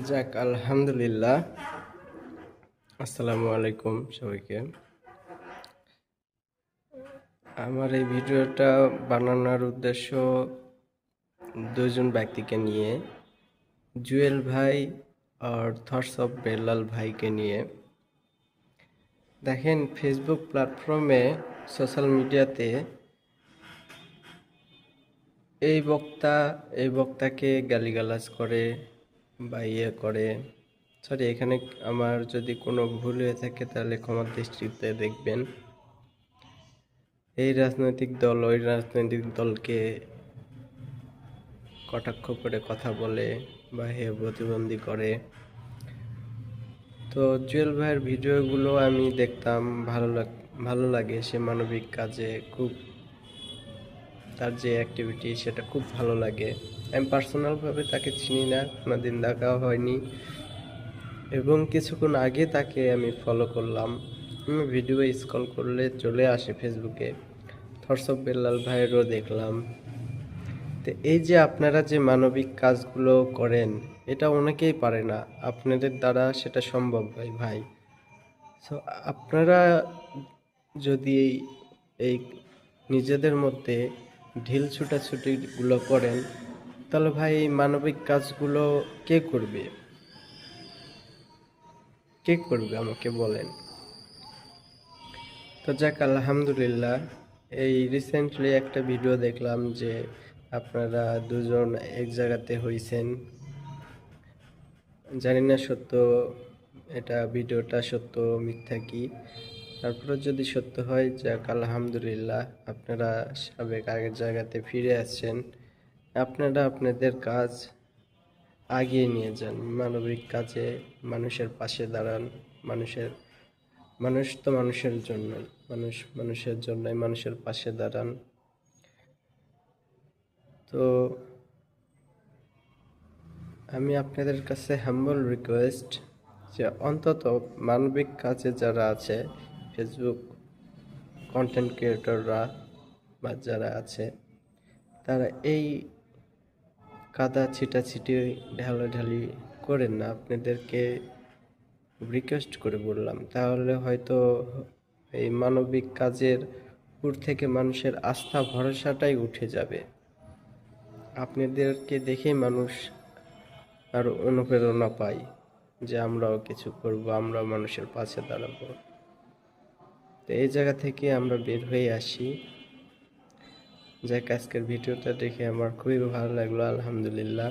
যাক আলহামদুলিল্লাহ। আসসালামু আলাইকুম সবাইকে। আমার এই ভিডিওটা বানানোর উদ্দেশ্য দুজন ব্যক্তিকে নিয়ে, জুয়েল ভাই আর থটস অফ বেলাল ভাইকে নিয়ে। দেখেন, ফেসবুক প্ল্যাটফর্মে, সোশ্যাল মিডিয়াতে এই বক্তাকে গালিগালাজ করে বা করে। সরি, এখানে আমার যদি কোনো ভুল হয়ে থাকে তাহলে ক্ষমার দৃষ্টিতে দেখবেন। এই রাজনৈতিক দল ওই রাজনৈতিক দলকে কটাক্ষ করে কথা বলে বা প্রতিবন্ধী করে। তো জুয়েল ভাইয়ের ভিডিওগুলো আমি দেখতাম, ভালো লাগে। সে মানবিক কাজে খুব, তার যে অ্যাক্টিভিটি সেটা খুব ভালো লাগে। আমি পার্সোনালভাবে তাকে চিনি না, কোনোদিন দেখাও হয়নি, এবং কিছুক্ষণ আগে তাকে আমি ফলো করলাম। আমি ভিডিও স্ক্রল করলে চলে আসে ফেসবুকে, থটস অফ বেলাল ভাইয়েরও দেখলাম। তো এই যে আপনারা যে মানবিক কাজগুলো করেন, এটা অনেকেই পারে না, আপনাদের দ্বারা সেটা সম্ভব হয় ভাই। সো আপনারা যদি এই নিজেদের মধ্যে ঢিল ছুটাছুটিগুলো করেন, তাহলে ভাই এই মানবিক কাজগুলো কে করবে? আমাকে বলেন। তো যাক আলহামদুলিল্লাহ, এই রিসেন্টলি একটা ভিডিও দেখলাম যে আপনারা দুজন এক জায়গাতে হইছেন। জানি না সত্য, এটা ভিডিওটা সত্য মিথ্যা কি। তারপরে যদি সত্য হয়, যাক আলহামদুলিল্লাহ, আপনারা সাবেক আগের জায়গাতে ফিরে আসছেন। আপনারা আপনাদের কাজ আগিয়ে নিয়ে যান, মানবিক কাজে মানুষের পাশে দাঁড়ান। মানুষ তো মানুষের জন্যই, মানুষের জন্যই, মানুষের পাশে দাঁড়ান। তো আমি আপনাদের কাছে হাম্বল রিকোয়েস্ট যে অন্তত মানবিক কাজে যারা আছে, ফেসবুক কন্টেন্ট ক্রিয়েটররা বা যারা আছে, তারা এই কাদা ছিটাছিটি ঢালাঢালি করেন না। আপনাদেরকে রিকোয়েস্ট করে বললাম, তাহলে হয়তো এই মানবিক কাজের উপর থেকে মানুষের আস্থা ভরসাটাই উঠে যাবে। আপনাদেরকে দেখে মানুষ আরও অনুপ্রেরণা পায় যে আমরাও কিছু করব, আমরাও মানুষের পাশে দাঁড়াবো। তো এই জায়গা থেকে আমরা বের হয়ে আসি। যাক, আজকের ভিডিওটা দেখে আমার খুবই ভালো লাগলো, আলহামদুলিল্লাহ।